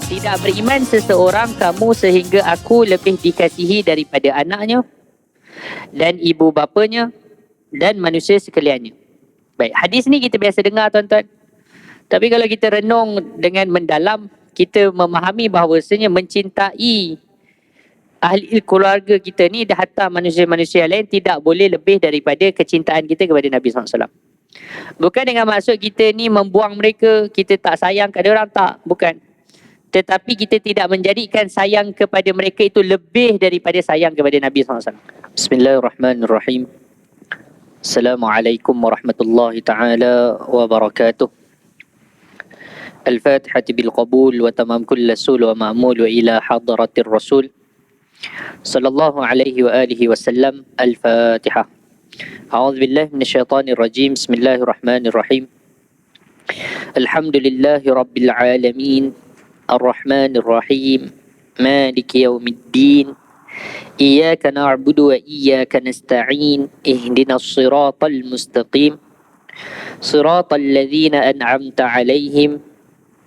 Tidak beriman seseorang kamu sehingga aku lebih dikasihi daripada anaknya dan ibu bapanya dan manusia sekaliannya. Baik, hadis ni kita biasa dengar tuan-tuan. Tapi kalau kita renung dengan mendalam, kita memahami bahawasanya mencintai ahli keluarga kita ni dah hatta manusia-manusia lain tidak boleh lebih daripada kecintaan kita kepada Nabi SAW. Bukan dengan maksud kita ni membuang mereka, kita tak sayang kepada orang, tak, bukan. Tetapi kita tidak menjadikan sayang kepada mereka itu lebih daripada sayang kepada Nabi SAW. Bismillahirrahmanirrahim. Assalamualaikum warahmatullahi ta'ala wabarakatuh. Al-Fatihah bil-Qabul wa tamam kulla sul wa ma'mul wa ila hadratir Rasul sallallahu alaihi wa alihi wasallam. Al-Fatihah. A'udzu billahi minasyaitonir rajim. Bismillahirrahmanirrahim. Alhamdulillahi rabbil alamin. Ar-Rahmanir Rahim. Maliki yaumiddin. Iyyaka na'budu wa iyyaka nasta'in. Ihdinas siratal mustaqim. Siratal ladzina an'amta 'alaihim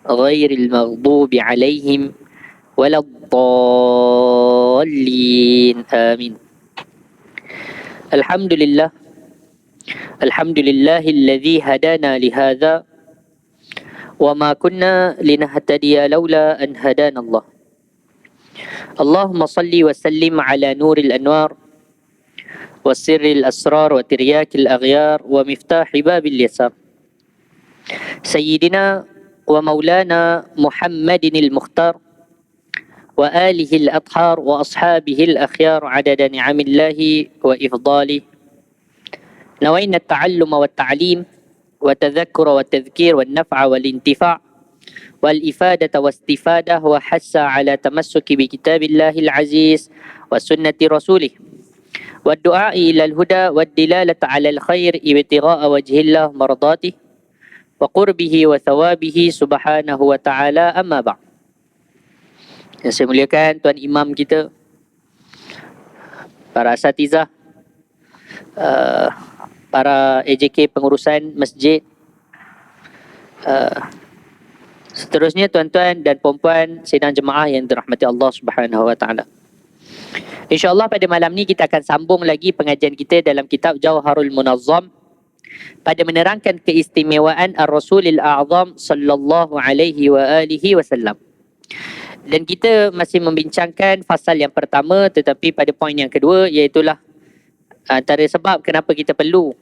ghairil maghdubi 'alaihim waladdallin. Amin. Alhamdulillah. Alhamdulillahilladzi hadana lihadza وما كنا لنهتدي لولا أن هدانا الله. اللهم صل وسلم على نور الأنوار وسر الأسرار وترياك الأغيار ومفتاح باب اليسار سيدنا ومولانا محمد المختار وآله الأطهار وأصحابه الأخيار عدد نعم الله وإفضاله. نوينا التعلم والتعليم والتذكر والتذكير والنفع والانتفاع والإفادة واستفادة وحث على تمسك بكتاب الله العزيز وسنة رسوله والدعاء إلى الهدى والدلالة على الخير ابتغاء وجه الله مرضاته وقربه وثوابه سبحانه وتعالى. أما بعد. Yang saya muliakan Tuan Imam kita, para asatizah, para AJK pengurusan masjid, seterusnya tuan-tuan dan puan-puan sidang jemaah yang dirahmati Allah Subhanahu wa taala. InsyaAllah pada malam ni kita akan sambung lagi pengajian kita dalam kitab Jauharul Munazzam pada menerangkan keistimewaan Ar-Rasulil A'zam sallallahu alaihi wa alihi wasallam. Dan kita masih membincangkan fasal yang pertama, tetapi pada poin yang kedua, iaitulah antara sebab kenapa kita perlu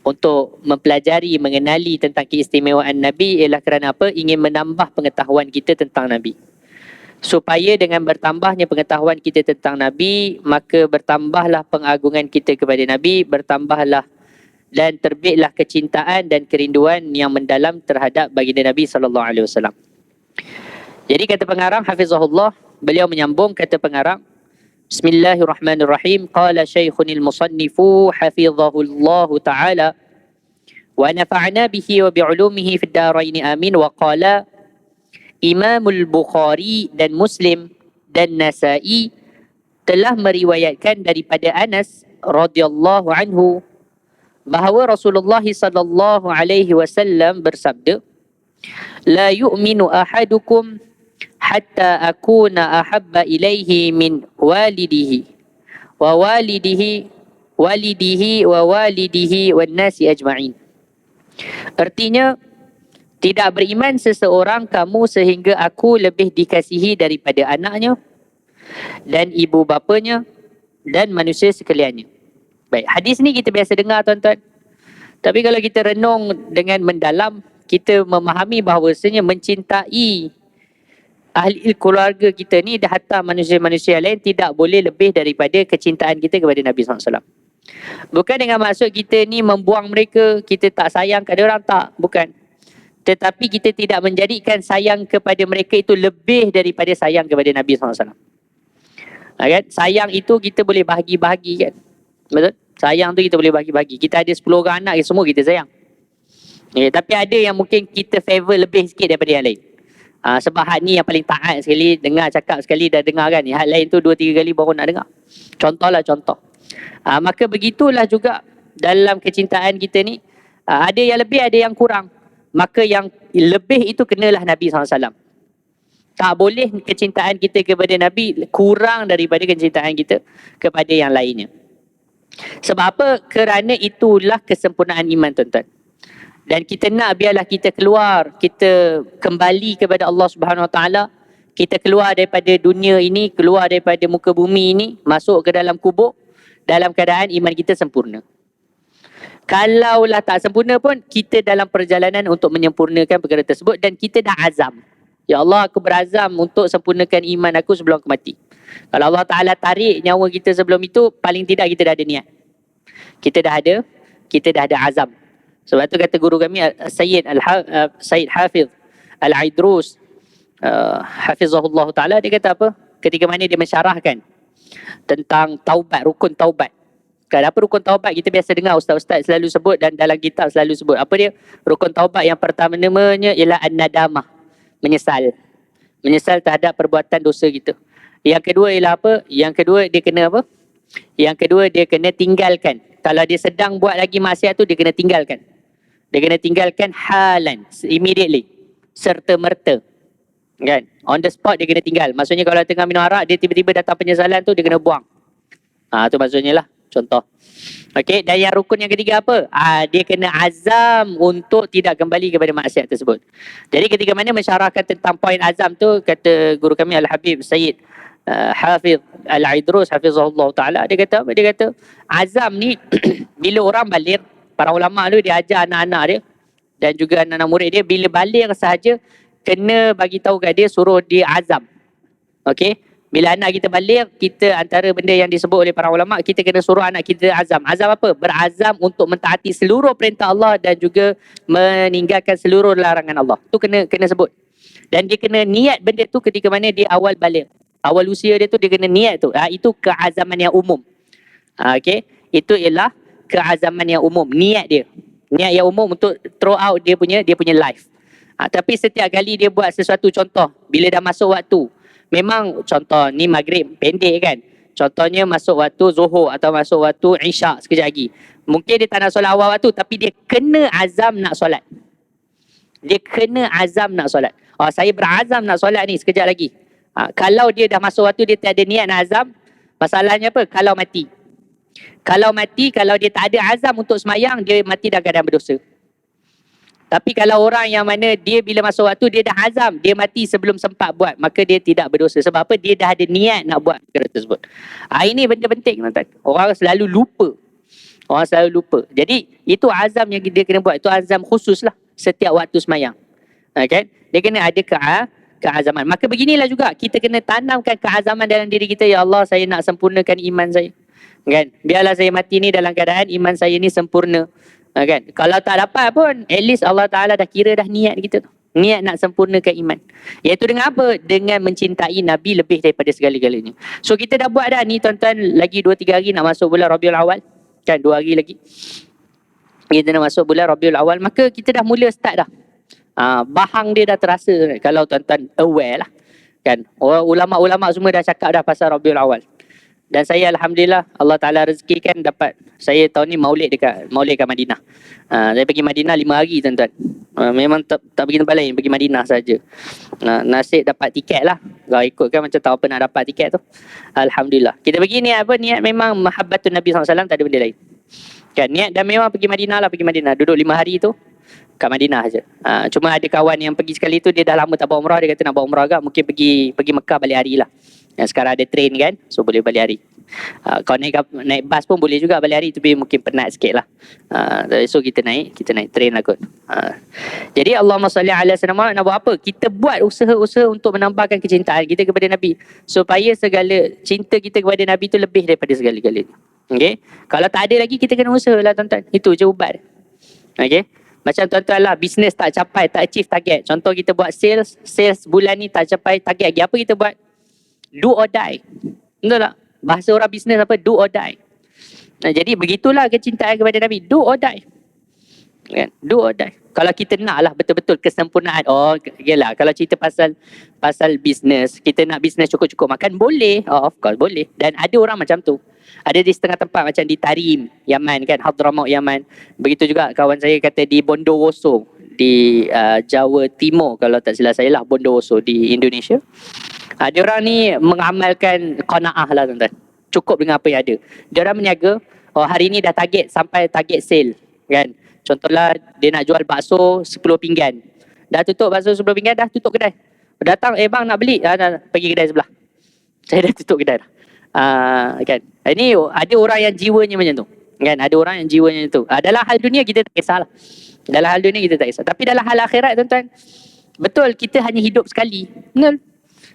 untuk mempelajari, mengenali tentang keistimewaan Nabi ialah kerana apa? Ingin menambah pengetahuan kita tentang Nabi. Supaya dengan bertambahnya pengetahuan kita tentang Nabi, maka bertambahlah pengagungan kita kepada Nabi, bertambahlah dan terbitlah kecintaan dan kerinduan yang mendalam terhadap baginda Nabi SAW. Jadi kata pengarang Hafizahullah, beliau menyambung kata pengarang, Bismillahirrahmanirrahim. Qala syaikhunil musannifu hafizahullahu ta'ala wa nafa'na bihi wa bi'ulumihi fid daraini amin. Wa qala Imamul Bukhari dan Muslim dan Nasa'i telah meriwayatkan daripada Anas radhiyallahu anhu bahawa Rasulullah sallallahu alaihi wasallam bersabda, la yu'minu ahadukum hatta akuna ahabba ilaihi min walidihi wa walidihi wan nasi ajma'in. Artinya, tidak beriman seseorang kamu sehingga aku lebih dikasihi daripada anaknya dan ibu bapanya dan manusia sekaliannya. Baik, hadis ni kita biasa dengar tuan-tuan. Tapi kalau kita renung dengan mendalam, kita memahami bahawasanya mencintai ahli keluarga kita ni dah hatta manusia-manusia lain tidak boleh lebih daripada kecintaan kita kepada Nabi SAW. Bukan dengan maksud kita ni membuang mereka, kita tak sayang kepada orang, tak, bukan. Tetapi kita tidak menjadikan sayang kepada mereka itu lebih daripada sayang kepada Nabi SAW. Kan? Sayang itu kita boleh bahagi-bahagi, kan? Betul? Sayang tu kita boleh bahagi-bahagi. Kita ada 10 orang anak, semua kita sayang. Tapi ada yang mungkin kita favor lebih sikit daripada yang lain. Sebab hak ni yang paling taat sekali, dengar cakap sekali dah dengar, kan? Hak lain tu 2-3 kali baru nak dengar. Contohlah contoh. Maka begitulah juga dalam kecintaan kita ni. Ada yang lebih, ada yang kurang. Maka yang lebih itu kenalah Nabi SAW. Tak boleh kecintaan kita kepada Nabi kurang daripada kecintaan kita kepada yang lainnya. Sebab apa? Kerana itulah kesempurnaan iman, tuan-tuan. Dan kita nak biarlah kita keluar, kita kembali kepada Allah Subhanahu Wa Taala. Kita keluar daripada dunia ini, keluar daripada muka bumi ini, masuk ke dalam kubur dalam keadaan iman kita sempurna. Kalaulah tak sempurna pun, kita dalam perjalanan untuk menyempurnakan perkara tersebut dan kita dah azam. Ya Allah, aku berazam untuk sempurnakan iman aku sebelum aku mati. Kalau Allah Ta'ala tarik nyawa kita sebelum itu, paling tidak kita dah ada niat. Kita dah ada azam. Sebab tu kata guru kami Sayyid Hafiz Al-Aidrus, Hafizahullah Ta'ala, dia kata apa? Ketika mana dia mensyarahkan tentang taubat, rukun taubat. Kenapa rukun taubat kita biasa dengar ustaz-ustaz selalu sebut dan dalam kitab selalu sebut. Apa dia? Rukun taubat yang pertama namanya ialah an-nadamah. Menyesal terhadap perbuatan dosa kita. Yang kedua ialah apa? Yang kedua dia kena apa? Yang kedua dia kena tinggalkan. Kalau dia sedang buat lagi maksiat tu, dia kena tinggalkan. Dia kena tinggalkan halan, immediately, serta merta. Kan? On the spot dia kena tinggal. Maksudnya kalau tengah minum arak, dia tiba-tiba datang penyesalan tu, dia kena buang. Tu maksudnya lah, contoh. Okey, dan yang rukun yang ketiga apa? Dia kena azam untuk tidak kembali kepada maksiat tersebut. Jadi ketika mana mensyarahkan tentang poin azam tu, kata guru kami Al-Habib Sayyid Hafiz Al-Aidrus Hafizahullah Ta'ala, dia kata apa? Dia kata azam ni bila orang balik, para ulama tu dia ajar anak-anak dia dan juga anak-anak murid dia, bila balik sahaja kena bagi tahu kat dia, suruh dia azam. Okey, bila anak kita balik, kita antara benda yang disebut oleh para ulama, kita kena suruh anak kita azam. Azam apa? Berazam untuk mentaati seluruh perintah Allah dan juga meninggalkan seluruh larangan Allah. Tu kena sebut. Dan dia kena niat benda tu ketika mana dia awal balik. Awal usia dia tu dia kena niat tu. Itu keazaman yang umum. Okey, itu ialah keazaman yang umum, niat dia. Niat yang umum untuk throw out dia punya life. Tapi setiap kali dia buat sesuatu, contoh bila dah masuk waktu, memang contoh ni maghrib pendek kan, contohnya masuk waktu zuhur atau masuk waktu isyak sekejap lagi, mungkin dia tak nak solat awal waktu, tapi dia kena azam nak solat. Saya berazam nak solat ni sekejap lagi. Kalau dia dah masuk waktu, dia tak ada niat nak azam, masalahnya apa? Kalau mati, kalau dia tak ada azam untuk semayang, dia mati dalam keadaan berdosa. Tapi kalau orang yang mana dia bila masuk waktu, dia dah azam, dia mati sebelum sempat buat, maka dia tidak berdosa. Sebab apa? Dia dah ada niat nak buat perkara tersebut. Ini benda penting, tuan-tuan. Orang selalu lupa. Jadi itu azam yang dia kena buat. Itu azam khusus lah setiap waktu semayang. Kan? Dia kena ada keazaman. Maka beginilah juga, kita kena tanamkan keazaman dalam diri kita. Ya Allah, saya nak sempurnakan iman saya. Kan? Biarlah saya mati ni dalam keadaan iman saya ni sempurna. Kan? Kalau tak dapat pun, at least Allah Ta'ala dah kira dah niat kita tu. Niat nak sempurnakan iman. Iaitu dengan apa? Dengan mencintai Nabi lebih daripada segala-galanya. So kita dah buat dah ni, tuan-tuan. Lagi 2-3 hari nak masuk bulan Rabiul Awal. Kan? 2 hari lagi kita nak masuk bulan Rabiul Awal. Maka kita dah mula start dah. Bahang dia dah terasa. Kalau tuan-tuan aware lah. Kan? Ulama-ulama semua dah cakap dah pasal Rabiul Awal. Dan saya Alhamdulillah, Allah Ta'ala rezekikan dapat, saya tahun ni maulid kat Madinah. Saya pergi Madinah 5 hari, tuan-tuan. Memang tak pergi tempat lain, pergi Madinah saja. Nasib dapat tiket lah. Kalau ikutkan macam tak apa nak dapat tiket tu. Alhamdulillah. Kita pergi niat apa? Niat memang mahabbatun Nabi SAW, tak ada benda lain. Kan, niat dan memang pergi Madinah. Duduk 5 hari tu kat Madinah saja. Cuma ada kawan yang pergi sekali tu, dia dah lama tak buat umrah, dia kata nak buat umrah agak, mungkin pergi Mekah balik hari lah. Yang sekarang ada train kan, so boleh balik hari. Kalau naik bas pun boleh juga balik hari, tapi mungkin penat sikit lah. So kita naik train lah kot. Jadi Allahumma salli ala sayyidina, nak buat apa? Kita buat usaha-usaha untuk menambahkan kecintaan kita kepada Nabi, supaya segala cinta kita kepada Nabi tu lebih daripada segala-galanya. Okay? Kalau tak ada lagi, kita kena usaha lah, tuan-tuan. Itu je ubat. Okay? Macam tuan-tuan lah, bisnes tak capai, tak achieve target. Contoh kita buat sales bulan ni tak capai target lagi. Apa kita buat? Do or die. Betul tak? Bahasa orang bisnes apa? Do or die. Jadi begitulah kecintaan kepada Nabi. Do or die. Kan? Do or die. Kalau kita nak lah betul-betul kesempurnaan. Yelah, kalau cerita pasal bisnes, kita nak bisnes cukup-cukup makan, boleh. Of course, boleh. Dan ada orang macam tu. Ada di setengah tempat macam di Tarim, Yaman kan, Hadramaut Yaman. Begitu juga kawan saya kata di Bondowoso, di Jawa Timur kalau tak silap saya lah, Bondowoso di Indonesia. Dia orang ni mengamalkan qanaah lah tuan-tuan. Cukup dengan apa yang ada. Dia orang berniaga, hari ni dah target sampai target sale kan. Contohlah dia nak jual bakso 10 pinggan. Dah tutup bakso 10 pinggan, dah tutup kedai. Datang, bang nak beli, pergi kedai sebelah. Saya dah tutup kedai dah. Kan. Ini ada orang yang jiwanya macam tu. Kan, ada orang yang jiwanya macam tu. Dalam hal dunia kita tak kisahlah. Dalam hal dunia kita tak kisah. Tapi dalam hal akhirat tuan-tuan, betul kita hanya hidup sekali. Betul.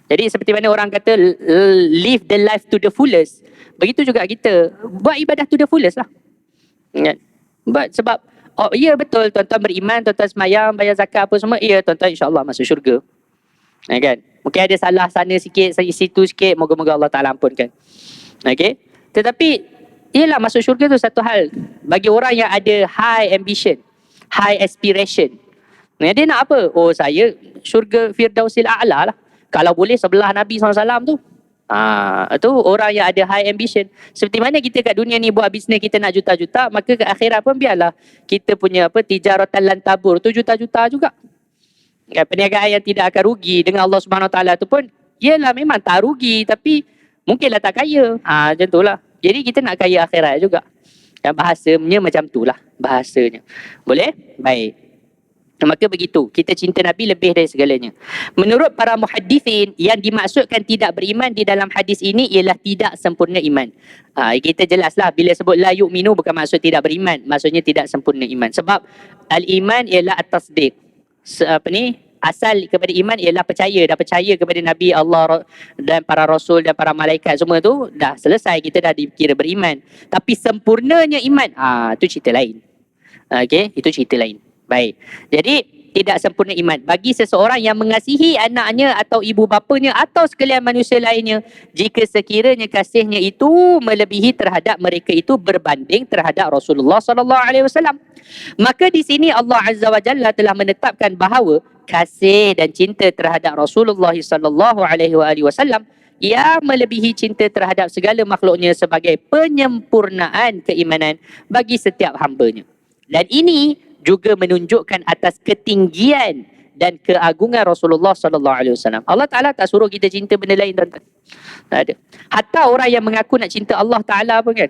Jadi seperti mana orang kata live the life to the fullest. Begitu juga kita buat ibadah to the fullest lah. Kan? Sebab ya betul tuan-tuan beriman, tuan-tuan semayang, bayar zakat apa semua. Ya tuan-tuan insya-Allah masuk syurga. Kan? Mungkin ada salah sana sikit, situ sikit, moga-moga Allah Taala ampunkan. Okey. Tetapi ialah masuk syurga tu satu hal. Bagi orang yang ada high ambition, high aspiration. Dia nak apa? Saya syurga Firdausil A'la lah. Kalau boleh sebelah Nabi SAW tu. Itu orang yang ada high ambition. Seperti mana kita kat dunia ni buat bisnes kita nak juta-juta, maka ke akhirat pun biarlah kita punya tijaratan lan tabur tu juta-juta juga. Perniagaan yang tidak akan rugi dengan Allah Subhanahu Wa Taala tu pun ialah memang tak rugi tapi mungkinlah tak kaya. Macam itulah. Jadi kita nak kaya akhirat juga. Bahasanya macam itulah bahasanya. Boleh? Baik. Maka begitu, kita cinta Nabi lebih dari segalanya. Menurut para muhaddithin, yang dimaksudkan tidak beriman di dalam hadis ini ialah tidak sempurna iman. Kita jelaslah bila sebut la yu'minu bukan maksud tidak beriman, maksudnya tidak sempurna iman. Sebab al-iman ialah at-tasdiq. Asal kepada iman ialah percaya. Dah percaya kepada Nabi, Allah dan para rasul dan para malaikat semua tu dah selesai, kita dah dikira beriman. Tapi sempurnanya iman, itu cerita lain. Okey, itu cerita lain. Baik. Jadi tidak sempurna iman bagi seseorang yang mengasihi anaknya atau ibu bapanya atau sekalian manusia lainnya jika sekiranya kasihnya itu melebihi terhadap mereka itu berbanding terhadap Rasulullah sallallahu alaihi wasallam. Maka di sini Allah Azza wa Jalla telah menetapkan bahawa kasih dan cinta terhadap Rasulullah sallallahu alaihi wasallam yang melebihi cinta terhadap segala makhluknya sebagai penyempurnaan keimanan bagi setiap hambanya. Dan ini juga menunjukkan atas ketinggian dan keagungan Rasulullah sallallahu alaihi wasallam. Allah Taala tak suruh kita cinta benda lain tuan-tuan. Tak ada. Hatta orang yang mengaku nak cinta Allah Taala pun kan.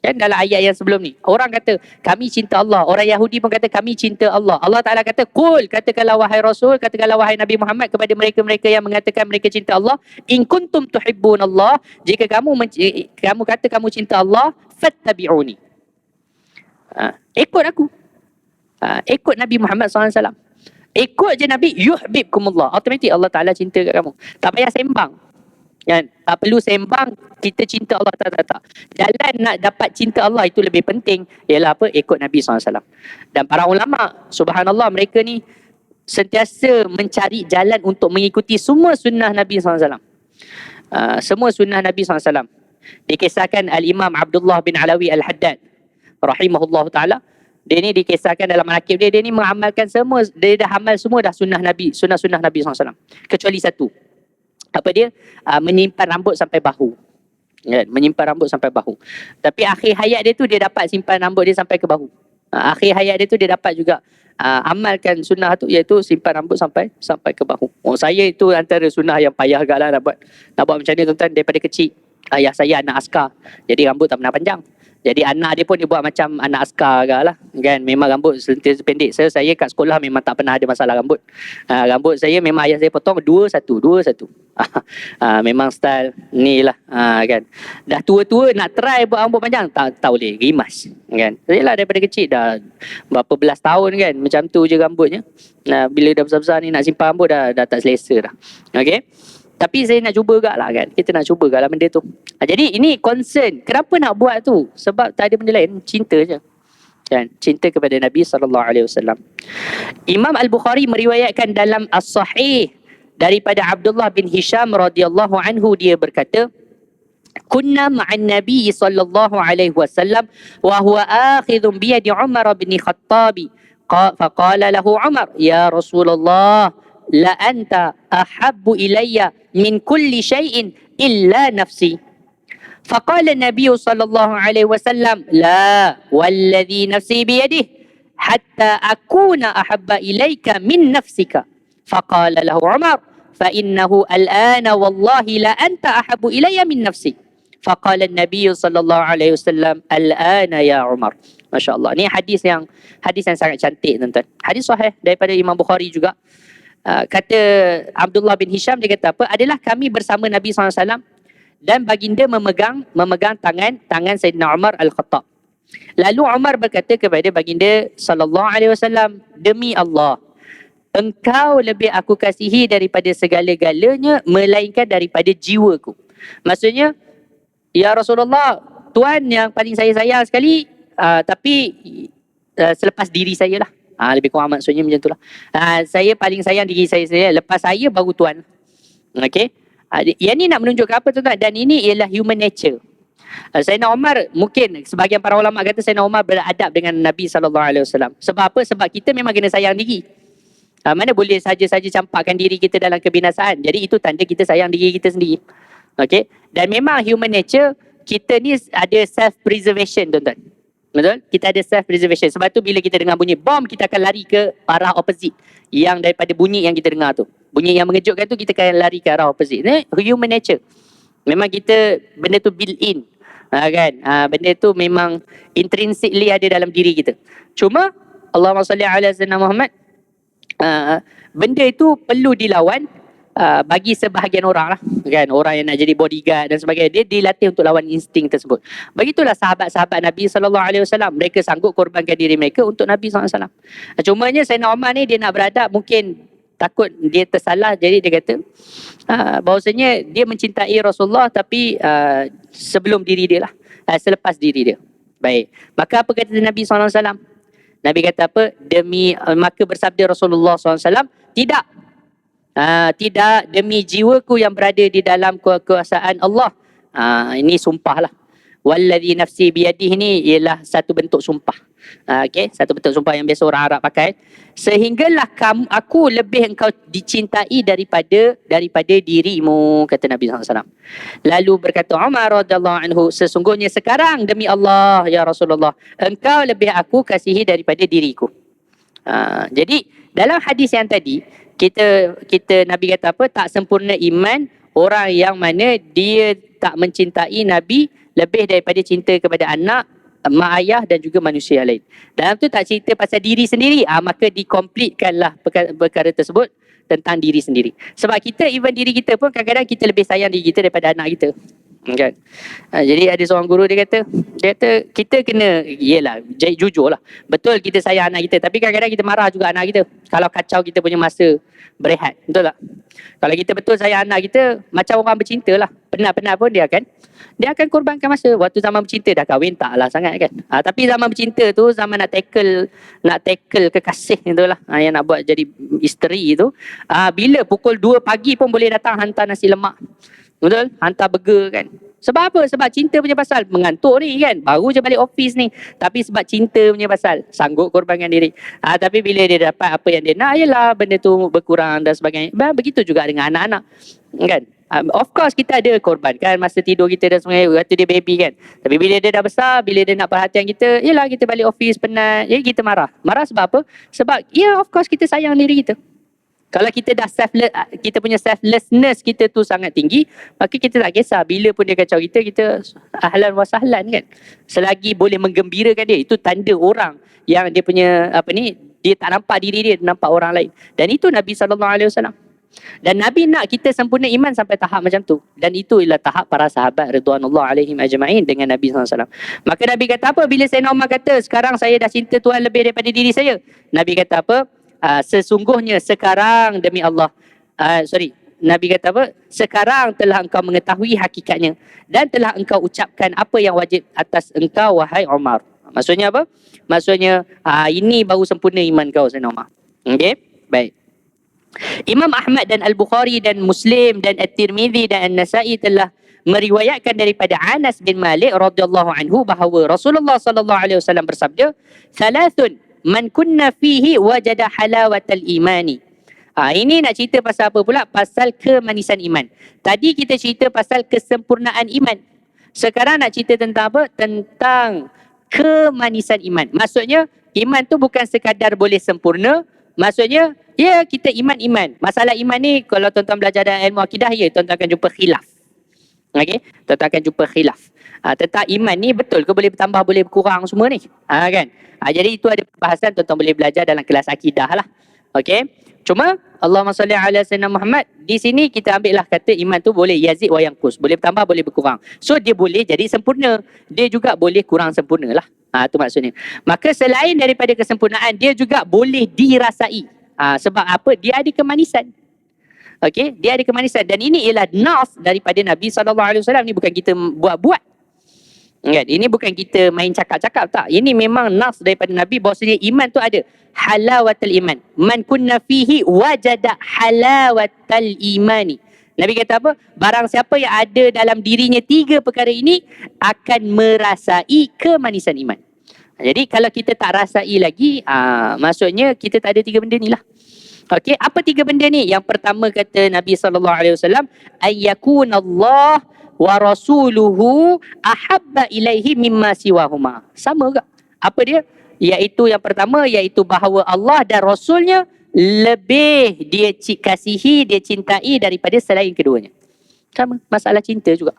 Kan dalam ayat yang sebelum ni, orang kata kami cinta Allah. Orang Yahudi pun kata kami cinta Allah. Allah Taala kata qul, katakanlah wahai Rasul, katakanlah wahai Nabi Muhammad kepada mereka-mereka yang mengatakan mereka cinta Allah, in kuntum tuhibbunallah, jika kamu kata kamu cinta Allah, fattabi'uni. Ikut aku. Ikut Nabi Muhammad SAW. Ikut je Nabi, yuhbibkumullah. Automatik Allah Ta'ala cinta kat kamu. Tak payah sembang. Kan? Tak perlu sembang, kita cinta Allah. Tak. Jalan nak dapat cinta Allah itu lebih penting. Ialah apa? Ikut Nabi SAW. Dan para ulama, subhanallah, mereka ni sentiasa mencari jalan untuk mengikuti semua sunnah Nabi SAW. Semua sunnah Nabi SAW. Dikisahkan Al-Imam Abdullah bin Alawi Al-Haddad rahimahullah ta'ala. Dia ni dikisahkan dalam manaqib dia ni mengamalkan semua, dia dah amal semua dah sunnah Nabi SAW. Kecuali satu. Apa dia? Menyimpan rambut sampai bahu. Ya, menyimpan rambut sampai bahu. Tapi akhir hayat dia tu dia dapat simpan rambut dia sampai ke bahu. Akhir hayat dia tu dia dapat juga amalkan sunnah tu, iaitu simpan rambut sampai ke bahu. Saya itu antara sunnah yang payah agak lah nak buat macam ni tuan-tuan. Daripada kecil ayah saya anak askar, jadi rambut tak pernah panjang. Jadi anak dia pun dia buat macam anak askar agak lah kan. Memang rambut sentiasa pendek. Saya kat sekolah memang tak pernah ada masalah rambut. Rambut saya memang ayah saya potong dua satu. Memang style ni lah kan. Dah tua-tua nak try buat rambut panjang tak boleh, rimas kan. Yalah daripada kecil dah berapa belas tahun kan macam tu je rambutnya. Bila dah besar-besar ni nak simpan rambut dah tak selesa dah. Okey. Tapi saya nak cuba gak lah kan. Kita nak cuba gak lah benda tu. Jadi ini concern. Kenapa nak buat tu? Sebab tak ada benda lain. Cinta je. Kan? Cinta kepada Nabi SAW. Imam Al-Bukhari meriwayatkan dalam As-Sahih daripada Abdullah bin Hisham radhiyallahu anhu, dia berkata, kunna ma'an Nabi sallallahu alaihi wasallam wa huwa akhidhun bi yadi Umar bin Khattab. Faqala lahu Umar, ya Rasulullah, la anta ahabbu ilayya min kulli syai'in illa nafsi. Faqala an-nabiy sallallahu alaihi wasallam, la walladhi nafsi biyadihi hatta akuna ahabba ilaika min nafsika. Faqala lahu Umar, fa innahu al-ana wallahi la anta ahabbu ilayya min nafsi. Faqala an-nabiy sallallahu alaihi wasallam, al-ana ya Umar. Masya-Allah. Ni hadis yang sangat cantik, tuan-tuan. Hadis sahih daripada Imam Bukhari juga. Kata Abdullah bin Hisham, dia kata apa? Adalah kami bersama Nabi SAW dan baginda memegang tangan Sayyidina Umar Al-Khattab. Lalu Umar berkata kepada baginda sallallahu alaihi wasallam, demi Allah, engkau lebih aku kasihi daripada segala-galanya melainkan daripada jiwaku. Maksudnya, ya Rasulullah, Tuan yang paling saya sayang sekali, tapi selepas diri saya lah. Lebih kurang maksudnya macam itulah. Saya paling sayang diri saya sendiri, lepas saya baru Tuan. Okey. Yang ni nak menunjukkan apa, tuan-tuan? Dan ini ialah human nature. Sayyidina Umar, mungkin sebahagian para ulama kata Sayyidina Umar beradab dengan Nabi SAW. Sebab apa? Sebab kita memang kena sayang diri. Mana boleh saja-saja campakkan diri kita dalam kebinasaan. Jadi itu tanda kita sayang diri kita sendiri. Okay? Dan memang human nature, kita ni ada self-preservation, tuan-tuan. Betul? Kita ada self-preservation. Sebab tu bila kita dengar bunyi bom, kita akan lari ke arah opposite. Yang daripada bunyi yang kita dengar tu. Bunyi yang mengejutkan tu, kita akan lari ke arah opposite. Ini human nature. Memang kita, benda tu built in. Kan? Benda tu memang intrinsically ada dalam diri kita. Cuma, Allahumma salli ala sayyidina Muhammad, benda itu perlu dilawan bagi sebahagian orang lah, kan, orang yang nak jadi bodyguard dan sebagainya, dia dilatih untuk lawan insting tersebut. Begitulah sahabat-sahabat Nabi SAW, mereka sanggup korbankan diri mereka untuk Nabi SAW. Cumanya Sayyidina Umar ni dia nak beradab, mungkin takut dia tersalah, jadi dia kata bahawasanya dia mencintai Rasulullah tapi sebelum diri dia lah, selepas diri dia. Baik, maka apa kata Nabi SAW? Nabi kata apa? Maka bersabda Rasulullah SAW, tidak demi jiwaku yang berada di dalam kekuasaan Allah. Ini sumpah lah. Walladhi nafsi biyadih ni ialah satu bentuk sumpah. Okay? Satu bentuk sumpah yang biasa orang Arab pakai. Sehinggalah aku lebih engkau dicintai daripada dirimu, kata Nabi SAW. Lalu berkata Umar radhiyallahu anhu, sesungguhnya sekarang demi Allah ya Rasulullah, engkau lebih aku kasihi daripada diriku. Jadi dalam hadis yang tadi, kita Nabi kata apa? Tak sempurna iman orang yang mana dia tak mencintai Nabi lebih daripada cinta kepada anak, mak ayah dan juga manusia lain. Dalam tu tak cerita pasal diri sendiri, maka dikomplitkanlah perkara tersebut tentang diri sendiri. Sebab kita, even diri kita pun kadang-kadang kita lebih sayang diri kita daripada anak kita. Kan? Jadi ada seorang guru dia kata kita kena, yelah, jujur lah, betul kita sayang anak kita, tapi kadang-kadang kita marah juga anak kita kalau kacau kita punya masa berehat, betul tak? Kalau kita betul sayang anak kita, macam orang bercinta lah, penat-penat pun dia akan korbankan masa. Waktu zaman bercinta dah kahwin tak lah sangat kan, tapi zaman bercinta tu, zaman nak tackle kekasih tu lah, yang nak buat jadi isteri tu, bila pukul 2 pagi pun boleh datang hantar nasi lemak, betul? Hantar burger kan. Sebab apa? Sebab cinta punya pasal. Mengantuk ni kan, baru je balik office ni, tapi sebab cinta punya pasal sanggup korbankan diri. Tapi bila dia dapat apa yang dia nak, yelah benda tu berkurang dan sebagainya. Begitu juga dengan anak-anak kan. Of course kita ada korban kan masa tidur kita dan sebagainya waktu dia baby kan. Tapi bila dia dah besar, bila dia nak perhatian kita, yelah kita balik office penat, jadi kita marah. Marah sebab apa? Sebab of course kita sayang diri kita. Kalau kita dah kita punya selflessness kita tu sangat tinggi, maka kita tak kisah bila pun dia kacau kita ahlan wa sahlan kan. Selagi boleh menggembirakan dia, itu tanda orang yang dia punya dia tak nampak diri dia nampak orang lain. Dan itu Nabi SAW. Dan Nabi nak kita sempurna iman sampai tahap macam tu. Dan itu ialah tahap para sahabat ridwanullah alaihim ajma'in dengan Nabi SAW. Maka Nabi kata apa bila Sayyidina Umar kata sekarang saya dah cinta Tuhan lebih daripada diri saya? Nabi kata apa? Sesungguhnya sekarang demi Allah, Nabi kata apa? Sekarang telah engkau mengetahui hakikatnya dan telah engkau ucapkan apa yang wajib atas engkau wahai Umar. Maksudnya apa? Maksudnya ini baru sempurna iman kau Sayyidina Umar. Okey? Baik. Imam Ahmad dan Al-Bukhari dan Muslim dan At-Tirmidzi dan An-Nasa'i telah meriwayatkan daripada Anas bin Malik radhiyallahu anhu bahawa Rasulullah sallallahu alaihi wasallam bersabda, "Thalathun man kunna fihi wajada halawatal imani." Ini nak cerita pasal apa pula? Pasal kemanisan iman. Tadi kita cerita pasal kesempurnaan iman. Sekarang nak cerita tentang apa? Tentang kemanisan iman. Maksudnya iman tu bukan sekadar boleh sempurna. Maksudnya, ya kita iman. Masalah iman ni, kalau tuan-tuan belajar dalam ilmu akidah, ya tuan-tuan akan jumpa khilaf. Okey, tuan-tuan akan jumpa khilaf. Tentang iman ni betul ke boleh bertambah, boleh berkurang semua ni? Kan? Jadi itu ada perbahasan tuan-tuan boleh belajar dalam kelas akidah lah. Okey. Cuma Allahumma salli ala sayyidina Muhammad, di sini kita ambil lah kata iman tu boleh yazid wa yanqus, boleh bertambah, boleh berkurang. So dia boleh jadi sempurna, dia juga boleh kurang sempurna lah. Itu maksudnya. Maka selain daripada kesempurnaan, dia juga boleh dirasai. Sebab apa? Dia ada kemanisan. Okey, dia ada kemanisan, dan ini ialah nas daripada Nabi SAW. Ni bukan kita buat-buat. Kan? Ini bukan kita main cakap-cakap, tak. Ini memang nas daripada Nabi bahawasanya iman tu ada halawatul iman. Man kunna fihi wajada halawatul imani. Nabi kata apa? Barang siapa yang ada dalam dirinya 3 perkara ini akan merasai kemanisan iman. Jadi kalau kita tak rasai lagi, maksudnya kita tak ada 3 benda ni lah. Okey, apa 3 benda ni? Yang pertama kata Nabi SAW, ayyakunallah wa rasuluhu ahabba ilaihi mimma siwahuma. Sama ke? Apa dia? Iaitu yang pertama, iaitu bahawa Allah dan Rasulnya lebih dia kasihi, dia cintai daripada selain keduanya. Sama, masalah cinta juga.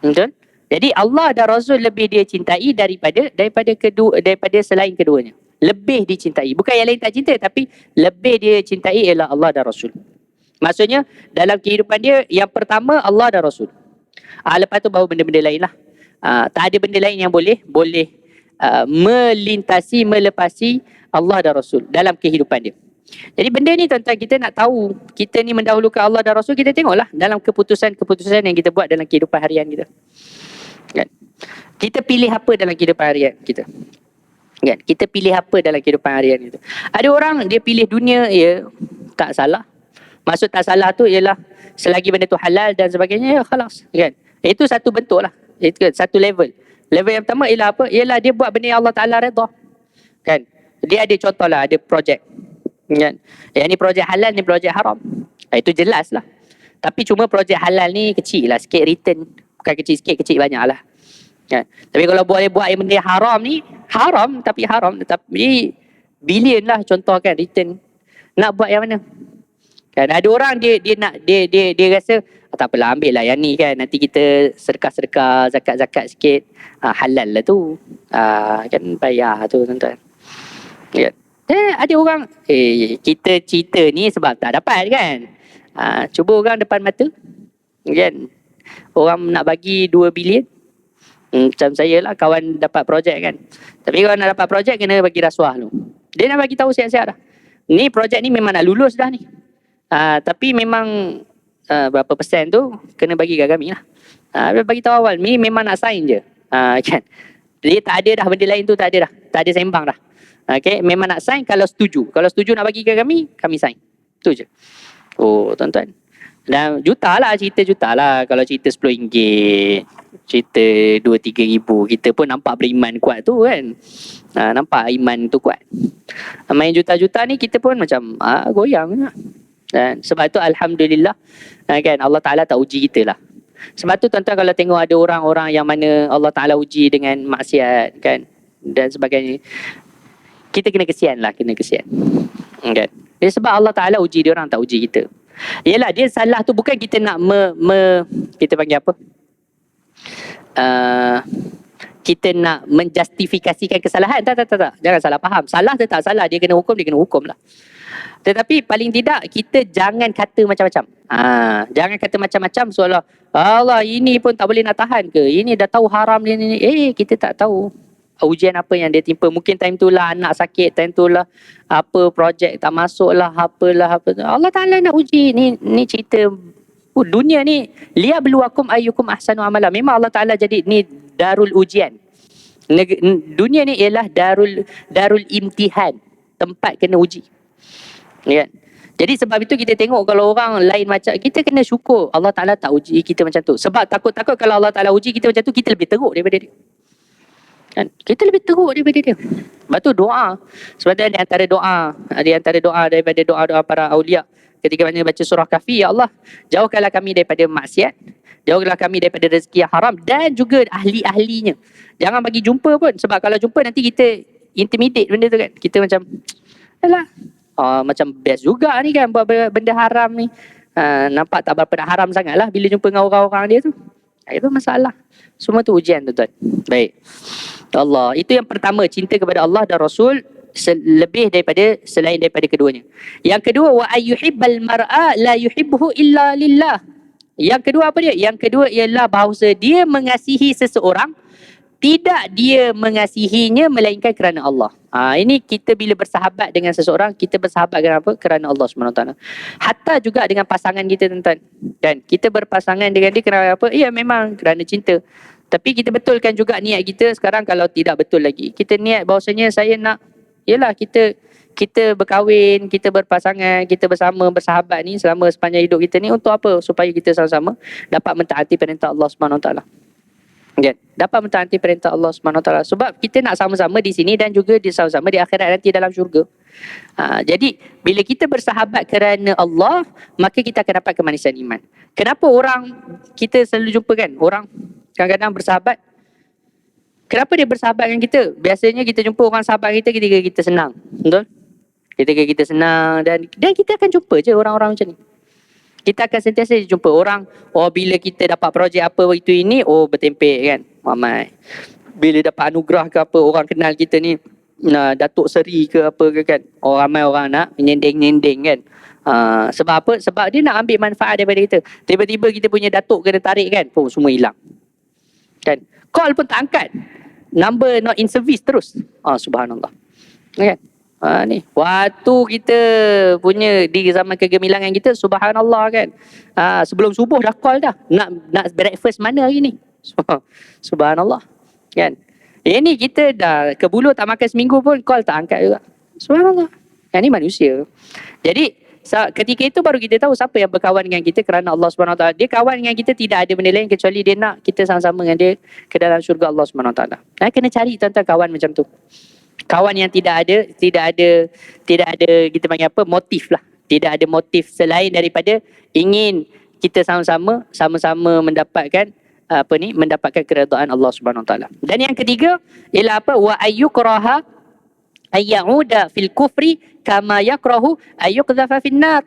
Betul? Jadi Allah dan Rasul lebih dia cintai daripada selain keduanya. Lebih dicintai. Bukan yang lain tak cinta, tapi lebih dia cintai ialah Allah dan Rasul. Maksudnya dalam kehidupan dia, yang pertama Allah dan Rasul. Lepas tu baru benda-benda lain lah. Tak ada benda lain yang boleh melintasi, melepasi Allah dan Rasul dalam kehidupan dia. Jadi benda ni tuan-tuan, kita nak tahu kita ni mendahulukan Allah dan Rasul, kita tengoklah dalam keputusan-keputusan yang kita buat dalam kehidupan harian kita. Kan? Kita pilih apa dalam kehidupan harian kita? Kan? Kita pilih apa dalam kehidupan harian kita? Ada orang dia pilih dunia, ya tak salah. Maksud tak salah tu ialah selagi benda tu halal dan sebagainya, ya khalas. Kan? Itu satu bentuk lah. Itu satu level. Level yang pertama ialah apa? Ialah dia buat benda yang Allah Ta'ala redha. Kan? Dia ada contoh lah, ada projek. Kan? Yang ni projek halal, ni projek haram. Itu jelas lah. Tapi cuma projek halal ni kecil lah, sikit return. Bukan kecil sikit, kecil banyak lah. Kan? Tapi kalau buat yang benda haram ni, haram. Tapi bilion lah contoh kan, return. Nak buat yang mana? Kan? Ada orang dia rasa, tak apalah, ambil lah yang ni kan. Nanti kita sedekah-sedekah, zakat-zakat sikit. Halal lah tu. Kan payah tu tuan-tuan. Kan? Ada orang, kita cerita ni sebab tak dapat kan. Cuba orang depan mata. Kan? Orang nak bagi 2 bilion. Macam saya lah, kawan dapat projek kan. Tapi kalau nak dapat projek, kena bagi rasuah dulu. Dia nak bagi tahu siap-siap dah. Ni projek ni memang nak lulus dah ni. Tapi memang berapa persen tu kena bagi kat kami lah. Bagi tahu awal, ni memang nak sign je. Kan? Dia tak ada dah, benda lain tu tak ada dah. Tak ada sembang dah. Okay? Memang nak sign kalau setuju. Kalau setuju nak bagi kat kami sign. Tu je. Oh, tuan-tuan. Dan juta lah, kalau cerita RM10, cerita 2-3 ribu, kita pun nampak beriman kuat tu kan. Nampak iman tu kuat. Main juta-juta ni kita pun macam goyang lah. Dan sebab tu Alhamdulillah kan, Allah Ta'ala tak uji kita lah. Sebab tu tuan-tuan, kalau tengok ada orang-orang yang mana Allah Ta'ala uji dengan maksiat kan, dan sebagainya, kita kena kesian lah, kan. Dia sebab Allah Ta'ala uji dia orang, tak uji kita. Yalah, dia salah tu bukan kita nak kita panggil apa? Kita nak menjustifikasikan kesalahan. Tak. Jangan salah faham. Salah tetap salah. Dia kena hukum lah. Tetapi paling tidak kita jangan kata macam-macam. Jangan kata macam-macam seolah Allah ini pun tak boleh nak tahan ke? Ini dah tahu haram ni. Kita tak tahu ujian apa yang dia timpa. Mungkin time tu lah anak sakit, time tu lah apa projek tak masuk lah, apalah. Allah Ta'ala nak uji. Ni cerita dunia ni, liyabluwakum ayyukum ahsanu amala. Memang Allah Ta'ala jadi ni darul ujian. Dunia ni ialah darul imtihan, tempat kena uji. Kan? Jadi sebab itu kita tengok kalau orang lain macam, kita kena syukur Allah Ta'ala tak uji kita macam tu. Sebab takut-takut kalau Allah Ta'ala uji kita macam tu, kita lebih teruk daripada dia. Kan? Kita lebih teruk daripada dia. Sebab tu doa. Sebab tu di antara doa daripada doa-doa para awliya ketika baca surah Kahfi, ya Allah, jauhkanlah kami daripada maksiat, jauhkanlah kami daripada rezeki yang haram dan juga ahli-ahlinya. Jangan bagi jumpa pun, sebab kalau jumpa nanti kita intimidate benda tu kan. Kita macam alah, macam best juga ni kan buat benda haram ni. Nampak tak berapa nak haram sangat lah bila jumpa dengan orang-orang dia tu. Itu masalah. Semua tu ujian tuan-tuan. Baik. Allah. Itu yang pertama, cinta kepada Allah dan Rasul lebih daripada selain daripada keduanya. Yang kedua, wa ayyuhibbal mar'a la yuhibbuhu illa lillah. Yang kedua apa dia? Yang kedua ialah bahawa dia mengasihi seseorang, tidak dia mengasihinya melainkan kerana Allah. Ini kita bila bersahabat dengan seseorang, kita bersahabat kenapa? Kerana Allah SWT. Hatta juga dengan pasangan kita tuan-tuan. Dan kita berpasangan dengan dia kerana apa? Ya memang kerana cinta. Tapi kita betulkan juga niat kita sekarang. Kalau tidak betul lagi, kita niat bahawasanya saya nak, yalah kita berkahwin, kita berpasangan, kita bersama bersahabat ni selama sepanjang hidup kita ni untuk apa? Supaya kita sama-sama dapat mentaati perintah Allah SWT. Okay. Dapat mentaati perintah Allah SWT. Sebab kita nak sama-sama di sini dan juga sama-sama di akhirat nanti dalam syurga. Jadi bila kita bersahabat kerana Allah, maka kita akan dapat kemanisan iman. Kenapa orang kita selalu jumpa kan, orang kadang-kadang bersahabat, kenapa dia bersahabat dengan kita? Biasanya kita jumpa orang sahabat kita ketika kita senang. Betul? Ketika kita senang dan kita akan jumpa je orang-orang macam ni. Kita akan sentiasa jumpa orang, bila kita dapat projek apa itu ini, bertempek kan. Ramai. Bila dapat anugerah ke apa, orang kenal kita ni, Datuk Seri ke apa ke kan. Ramai orang nak nyendeng-nyendeng kan. Sebab apa? Sebab dia nak ambil manfaat daripada kita. Tiba-tiba kita punya datuk kena tarik kan, semua hilang. Kan? Call pun tak angkat. Number not in service terus. Subhanallah. Kan? Ni waktu kita punya di zaman kegemilangan kita, subhanallah kan, sebelum subuh dah call dah nak breakfast mana hari ni. Subhanallah kan. Ini kita dah ke bulu tak makan seminggu pun call tak angkat juga. Subhanallah. Yang ni manusia. Jadi ketika itu baru kita tahu siapa yang berkawan dengan kita kerana Allah SWT. Dia kawan dengan kita tidak ada benda lain kecuali dia nak kita sama-sama dengan dia ke dalam syurga Allah SWT. Kena cari tuan-tuan kawan macam tu. Kawan yang tidak ada kita panggil apa, motif lah. Tidak ada motif selain daripada ingin kita sama-sama mendapatkan mendapatkan keredaan Allah Subhanahu Wa Taala. Dan yang ketiga ialah apa? Wa ayyukraha ayyauda fil kufri kama yakrahu ayyuqdhafa fin nar.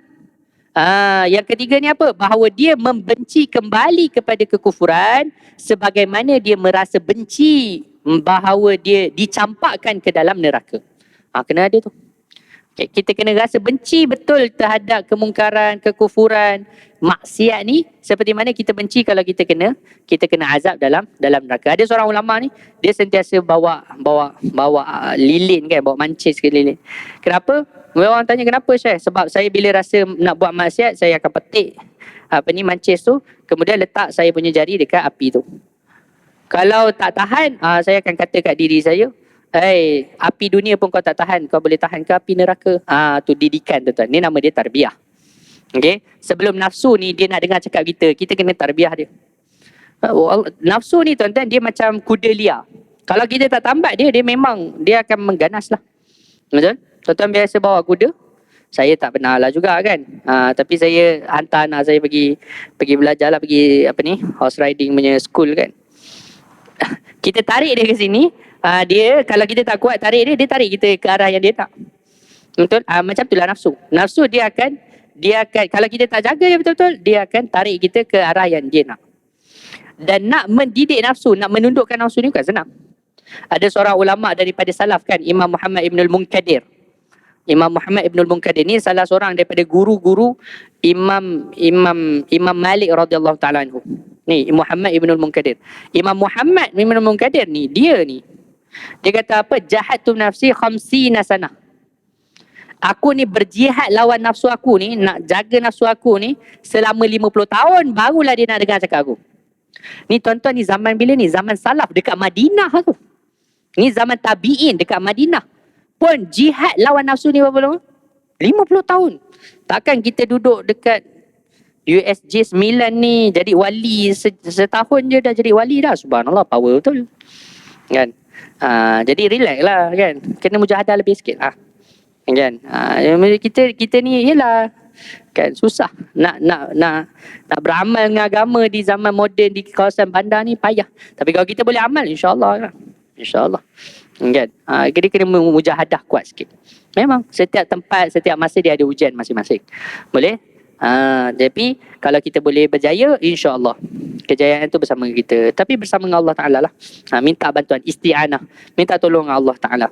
Yang ketiga ni apa? Bahawa dia membenci kembali kepada kekufuran sebagaimana dia merasa benci bahawa dia dicampakkan ke dalam neraka. Kena ada tu. Okay, kita kena rasa benci betul terhadap kemungkaran, kekufuran, maksiat ni, seperti mana kita benci kalau kita kena azab dalam neraka. Ada seorang ulama ni, dia sentiasa bawa lilin kan, bawa mancis ke lilin. Kenapa? Orang tanya kenapa Syekh? Sebab saya bila rasa nak buat maksiat, saya akan petik mancis tu, kemudian letak saya punya jari dekat api tu. Kalau tak tahan, saya akan kata kat diri saya, api dunia pun kau tak tahan, kau boleh tahan ke api neraka? Tu didikan tuan-tuan. Ni nama dia tarbiyah. Okay? Sebelum nafsu ni dia nak dengar cakap kita kena tarbiyah dia. Nafsu ni tuan-tuan, dia macam kuda liar. Kalau kita tak tambat dia memang dia akan mengganas lah. Betul? Tuan-tuan biasa bawa kuda. Saya tak pernah lah juga kan. Tapi saya hantar anak saya pergi belajar lah, pergi horse riding punya school kan. Kita tarik dia ke sini, dia kalau kita tak kuat tarik dia tarik kita ke arah yang dia tak. Betul? Macam itulah nafsu. Nafsu dia akan kalau kita tak jaga dia betul-betul, dia akan tarik kita ke arah yang dia nak. Dan nak mendidik nafsu, nak menundukkan nafsu ni bukan senang. Ada seorang ulama daripada salaf kan, Imam Muhammad Ibnul Munkadir. Imam Muhammad Ibnul Munkadir ni salah seorang daripada guru-guru Imam Malik radhiyallahu taala anhu. Ni Muhammad Ibnul Munkadir. Imam Muhammad Ibnul Munkadir ni, dia kata apa? Jahadtu nafsi 50 sanah. Aku ni berjihad lawan nafsu aku ni, nak jaga nafsu aku ni selama 50 tahun barulah dia nak dengar cakap aku. Ni tuan-tuan, ni zaman bila ni? Zaman salaf dekat Madinah tu. Ni zaman tabi'in dekat Madinah. Pun jihad lawan nafsu ni berapa lama? 50 tahun. Takkan kita duduk dekat USJ 9 ni jadi wali setahun je dah jadi wali dah. Subhanallah, power betul. Kan? Jadi relax lah kan. Kena mujahadah lebih sikit lah. Kan? Kita ni ialah kan susah nak beramal dengan agama di zaman moden di kawasan bandar ni payah. Tapi kalau kita boleh amal, insya-Allah lah. InsyaAllah. Kan? Dia kena mujahadah kuat sikit. Memang setiap tempat, setiap masa dia ada ujian masing-masing. Boleh? Tapi kalau kita boleh berjaya, insya-Allah kejayaan itu bersama kita. Tapi bersama dengan Allah Ta'ala lah. Minta bantuan, isti'anah. Minta tolong Allah Ta'ala.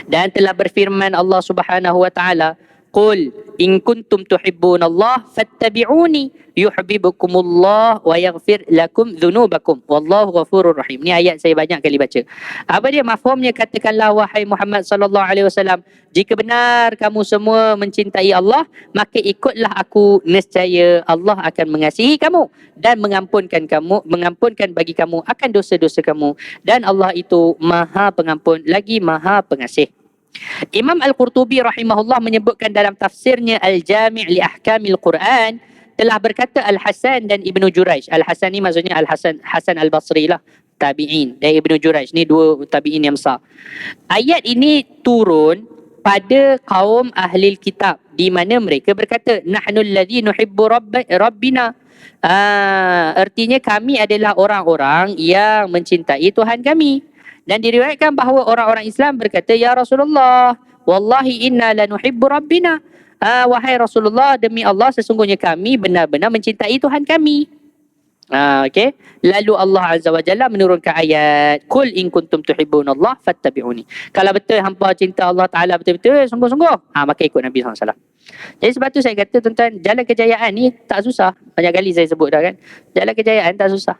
Dan telah berfirman Allah Subhanahu wa Ta'ala, "Qul in kuntum tuhibbunallah fattabi'uni yuhibbukumullah wa yaghfir lakum dzunubakum wallahu ghafurur rahim." Ni ayat saya banyak kali baca. Apa dia mafhumnya? Katakanlah wahai Muhammad sallallahu alaihi wasallam, jika benar kamu semua mencintai Allah, maka ikutlah aku, nescaya Allah akan mengasihi kamu dan mengampunkan bagi kamu akan dosa-dosa kamu, dan Allah itu Maha Pengampun lagi Maha Pengasih. Imam Al-Qurtubi rahimahullah menyebutkan dalam tafsirnya Al-Jami' li Ahkamil Quran, telah berkata Al-Hasan dan Ibnu Jurayj. Al-Hasan ni maksudnya Hasan Al-Basri lah, tabi'in. Dan Ibnu Jurayj ni dua tabi'in yang besar. Ayat ini turun pada kaum ahli kitab, di mana mereka berkata, "Nahnu alladhi nuhibbu rabbina." Artinya kami adalah orang-orang yang mencintai Tuhan kami. Dan diriwayatkan bahawa orang-orang Islam berkata, "Ya Rasulullah, wallahi inna lanuhibbu rabbina." Wahai Rasulullah, demi Allah sesungguhnya kami benar-benar mencintai Tuhan kami. Okay. Lalu Allah Azza wa Jalla menurunkan ayat, "Qul in kuntum tuhibbunallah fattabi'uni." Kalau betul hampa cinta Allah Ta'ala betul-betul, sungguh-sungguh, maka ikut Nabi SAW. Jadi sebab tu saya kata, tuan-tuan, jalan kejayaan ni tak susah. Banyak kali saya sebut dah kan. Jalan kejayaan tak susah.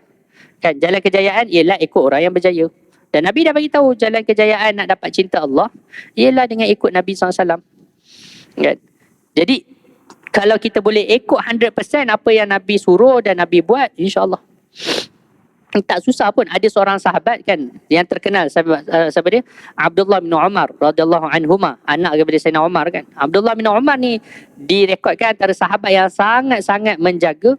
Kan, jalan kejayaan ialah ikut orang yang berjaya. Dan Nabi dah bagi tahu jalan kejayaan nak dapat cinta Allah ialah dengan ikut Nabi SAW. Kan? Jadi kalau kita boleh ikut 100% apa yang Nabi suruh dan Nabi buat, insya-Allah tak susah pun. Ada seorang sahabat kan yang terkenal, siapa dia? Abdullah bin Umar radhiyallahu anhuma, anak daripada Sayyidina Umar kan. Abdullah bin Umar ni direkodkan antara sahabat yang sangat-sangat menjaga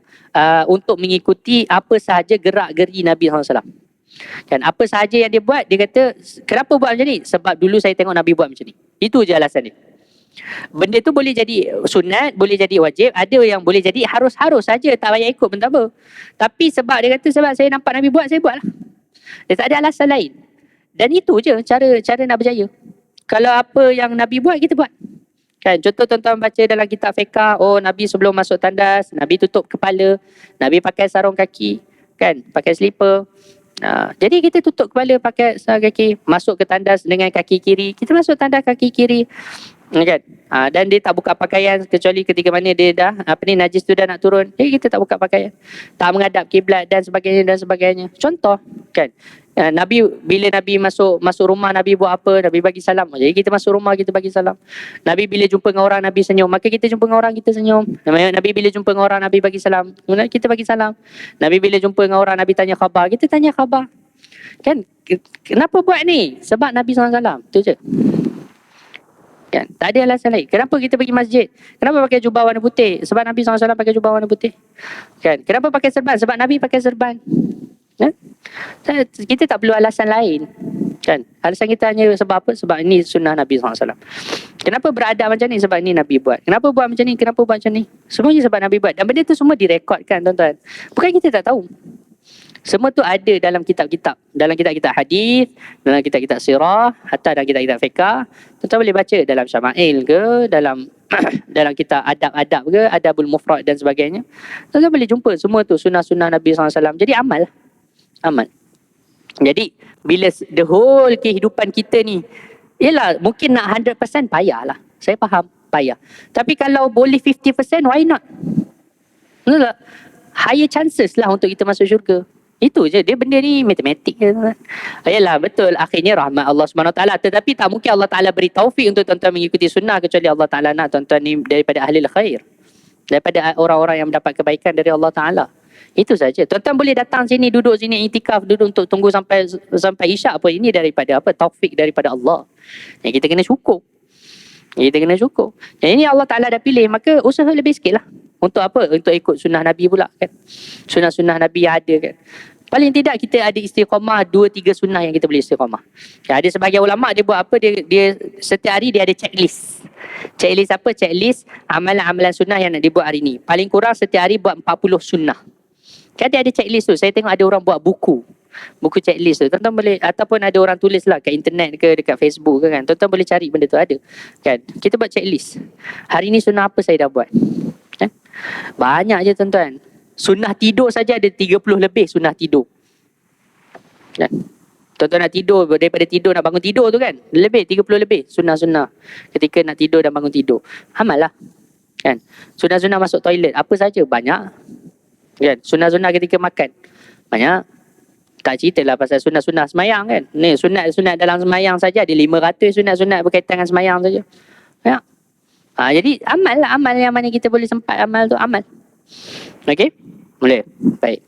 untuk mengikuti apa sahaja gerak-geri Nabi SAW. Kan, apa sahaja yang dia buat, dia kata, kenapa buat macam ni? Sebab dulu saya tengok Nabi buat macam ni. Itu je alasan dia. Benda tu boleh jadi sunat, boleh jadi wajib, ada yang boleh jadi harus saja, tak payah ikut pun tak apa. Tapi sebab dia kata, sebab saya nampak Nabi buat, saya buat lah. Dia tak ada alasan lain. Dan itu je cara nak berjaya. Kalau apa yang Nabi buat, kita buat. Kan, contoh tuan-tuan baca dalam kitab fiqh, Nabi sebelum masuk tandas, Nabi tutup kepala, Nabi pakai sarung kaki, kan, pakai slipper. Jadi kita tutup kepala, pakai sarung kaki, masuk ke tandas dengan kaki kiri, kita masuk tandas kaki kiri, kan? Dan dia tak buka pakaian kecuali ketika mana dia dah najis tu dah nak turun. Jadi kita tak buka pakaian, tak menghadap kiblat dan sebagainya. Contoh kan, Nabi bila Nabi masuk rumah, Nabi buat apa? Nabi bagi salam. Jadi kita masuk rumah, kita bagi salam. Nabi bila jumpa dengan orang, Nabi senyum, maka kita jumpa dengan orang, kita senyum. Nabi bila jumpa dengan orang, Nabi bagi salam, kita bagi salam. Nabi bila jumpa dengan orang, Nabi tanya khabar, kita tanya khabar. Kan, kenapa buat ni? Sebab Nabi SAW. Itu je. Kan, tak ada alasan lain. Kenapa kita pergi masjid? Kenapa pakai jubah warna putih? Sebab Nabi SAW pakai jubah warna putih. Kan, kenapa pakai serban? Sebab Nabi pakai serban. Kan? Kita tak perlu alasan lain. Kan, alasan kita hanya sebab apa? Sebab ini sunnah Nabi SAW. Kenapa beradab macam ni? Sebab ini Nabi buat. Kenapa buat macam ni? Kenapa buat macam ni? Semuanya sebab Nabi buat. Dan benda tu semua direkodkan, tuan-tuan. Bukan kita tak tahu. Semua tu ada dalam kitab-kitab. Dalam kitab-kitab hadis, dalam kitab-kitab sirah, hatta dalam kitab-kitab fiqh. Tuan-tuan boleh baca dalam Syama'il ke, dalam dalam kitab adab-adab ke, Adabul Mufrad dan sebagainya. Tuan-tuan boleh jumpa semua tu sunnah-sunnah Nabi SAW. Jadi amal. Jadi bila the whole kehidupan kita ni, yelah mungkin nak 100% payahlah. Saya faham, payah. Tapi kalau boleh 50%, why not? Betul tak? Higher chances lah untuk kita masuk syurga. Itu je, dia benda ni matematik je. Yalah, betul, akhirnya rahmat Allah SWT. Tetapi tak mungkin Allah Ta'ala beri taufik untuk tuan-tuan mengikuti sunnah, kecuali Allah Ta'ala nak tuan-tuan ni daripada ahli khair, daripada orang-orang yang mendapat kebaikan dari Allah Ta'ala. Itu saja. Tuan-tuan boleh datang sini, duduk sini, iktikaf, duduk untuk tunggu sampai isyak pun. Ini daripada apa? Taufik daripada Allah. Yang kita kena syukur. Yang ini Allah Ta'ala dah pilih, maka usaha lebih sikit lah. Untuk apa? Untuk ikut sunnah Nabi pula kan. Sunnah-sunnah Nabi yang ada kan. Paling tidak kita ada istiqamah 2-3 sunnah yang kita boleh istiqamah. Ada sebagian ulama' dia buat apa? Dia setiap hari dia ada checklist. Checklist apa? Checklist amalan-amalan sunnah yang nak dibuat hari ni. Paling kurang setiap hari buat 40 sunnah. Kan dia ada checklist tu. Saya tengok ada orang buat buku. Buku checklist tu. Tuan-tuan boleh, ataupun ada orang tulis lah kat internet ke dekat Facebook ke kan. Tuan-tuan boleh cari benda tu, ada. Kan? Kita buat checklist. Hari ni sunnah apa saya dah buat. Kan? Banyak je tuan-tuan. Sunnah tidur saja ada 30 lebih sunnah tidur. Kan? Tuan-tuan nak tidur, daripada tidur nak bangun tidur tu kan. Lebih, 30 lebih sunnah-sunnah. Ketika nak tidur dan bangun tidur. Amal lah. Kan? Sunnah-sunnah masuk toilet. Apa saja? Banyak. Kan? Sunnah-sunnah ketika makan. Banyak. Tak ceritalah pasal sunnah-sunnah semayang kan. Ni sunat-sunat dalam semayang saja ada 500 sunat-sunat berkaitan dengan semayang saja. Banyak. Jadi amal lah. Amal yang mana kita boleh sempat amal tu, amal. Okey? Boleh. Baik.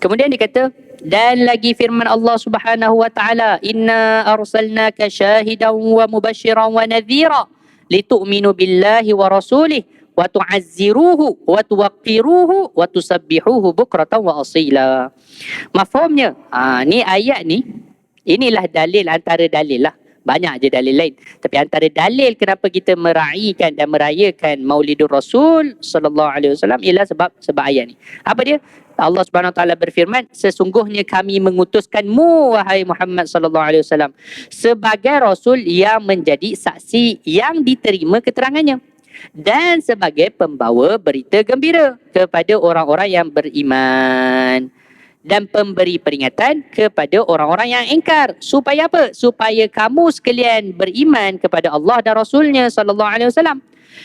Kemudian dia kata, dan lagi firman Allah Subhanahu wa taala, inna arsalnaka syahidan wa mubasyiran wa nadhira litu'minu billahi wa rasulih wa tu'azziruhu wa tuwaqqiruhu wa tusabbihuhu bukratan wa asila. Mafhumnya, ni ayat ni, inilah dalil antara dalil lah. Banyak je dalil lain. Tapi antara dalil kenapa kita meraihkan dan merayakan Maulidur Rasul sallallahu alaihi wasallam ialah sebab ayat ni. Apa dia? Allah Subhanahu wa taala berfirman, sesungguhnya kami mengutuskanmu wahai Muhammad sallallahu alaihi wasallam sebagai rasul yang menjadi saksi yang diterima keterangannya dan sebagai pembawa berita gembira kepada orang-orang yang beriman dan pemberi peringatan kepada orang-orang yang ingkar. Supaya apa? Supaya kamu sekalian beriman kepada Allah dan Rasulnya sallallahu alaihi wasallam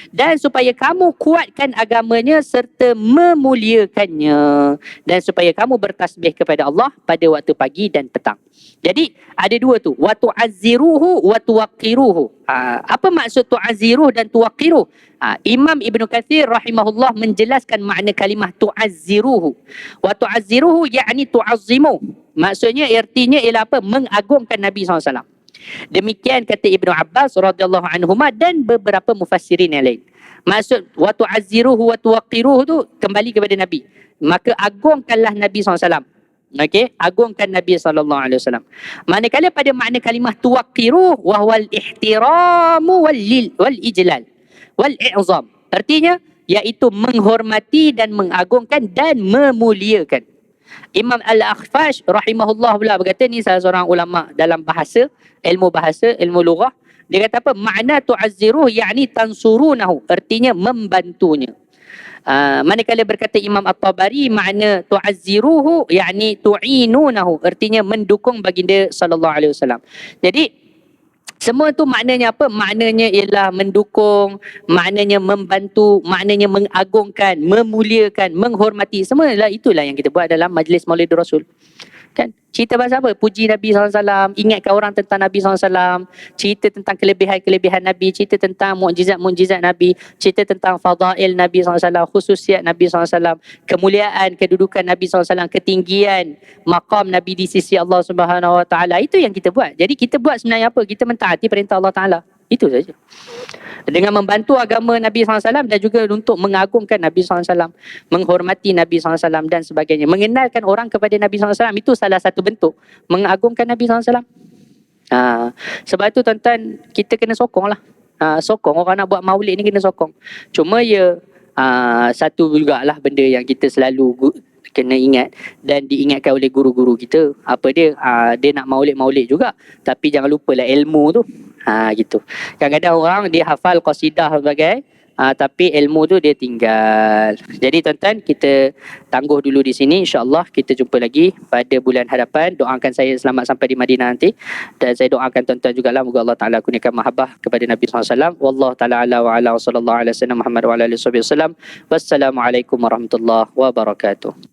dan supaya kamu kuatkan agamanya serta memuliakannya dan supaya kamu bertasbih kepada Allah pada waktu pagi dan petang. Jadi ada dua tu, wa tu'azziruhu wa tuwaqqiruhu. Apa maksud tu'azziruh dan tuwaqqiruh? Imam Ibn Katsir rahimahullah menjelaskan makna kalimah tu'azziruhu. Wa tu'azziruhu yakni tu'azzimu. Maksudnya artinya ialah apa? Mengagungkan Nabi SAW. Demikian kata Ibnu Abbas radhiyallahu anhuma dan beberapa mufassirin yang lain. Maksud wa tu'azziruhu wa tuwaqqiruhu tu kembali kepada Nabi. Maka agungkanlah Nabi SAW. Okey, agungkan Nabi SAW. Manakala pada makna kalimah tuwaqqiruh wa huwal ihtiramu wal ijlal wal i'zam. Artinya iaitu menghormati dan mengagungkan dan memuliakan. Imam Al-Akhfash rahimahullah pula berkata, ni salah seorang ulama dalam bahasa, ilmu lughah. Dia kata apa? Makna tu'azziruh yakni tansurunahu, artinya membantunya. Manakala berkata Imam At-Tabari, makna tu'azziruhu yakni tu'inunahu, artinya mendukung baginda sallallahu alaihi wasallam. Jadi semua tu maknanya apa? Maknanya ialah mendukung, maknanya membantu, maknanya mengagungkan, memuliakan, menghormati. Semua itulah yang kita buat dalam majlis Maulidur Rasul. Kan? Cerita pasal apa? Puji Nabi SAW, ingatkan orang tentang Nabi SAW, cerita tentang kelebihan-kelebihan Nabi, cerita tentang mukjizat-mukjizat Nabi, cerita tentang fadail Nabi SAW, khususiat Nabi SAW, kemuliaan, kedudukan Nabi SAW, ketinggian maqam Nabi di sisi Allah Subhanahu Wa Taala. Itu yang kita buat. Jadi kita buat sebenarnya apa? Kita mentaati perintah Allah Taala. Itu saja. Dengan membantu agama Nabi SAW dan juga untuk mengagungkan Nabi SAW, menghormati Nabi SAW dan sebagainya. Mengenalkan orang kepada Nabi SAW, itu salah satu bentuk mengagungkan Nabi SAW. Sebab itu tuan-tuan, kita kena sokong lah. Sokong, orang nak buat maulid ni kena sokong. Cuma satu jugalah benda yang kita selalu kena ingat dan diingatkan oleh guru-guru kita. Apa dia? Dia nak maulid-maulid juga. Tapi jangan lupa lah ilmu tu. Gitu. Kadang-kadang orang dia hafal qasidah sebagai tapi ilmu tu dia tinggal. Jadi tuan-tuan, kita tangguh dulu di sini. InsyaAllah kita jumpa lagi pada bulan hadapan. Doakan saya selamat sampai di Madinah nanti. Dan saya doakan tuan-tuan jugalah, moga Allah Ta'ala kurniakan mahabbah kepada Nabi SAW. Wallahu ta'ala ala wa ala wa sallallahu ala sallam Muhammad wa ala alihi wa sallam. Wassalamualaikum warahmatullahi wabarakatuh.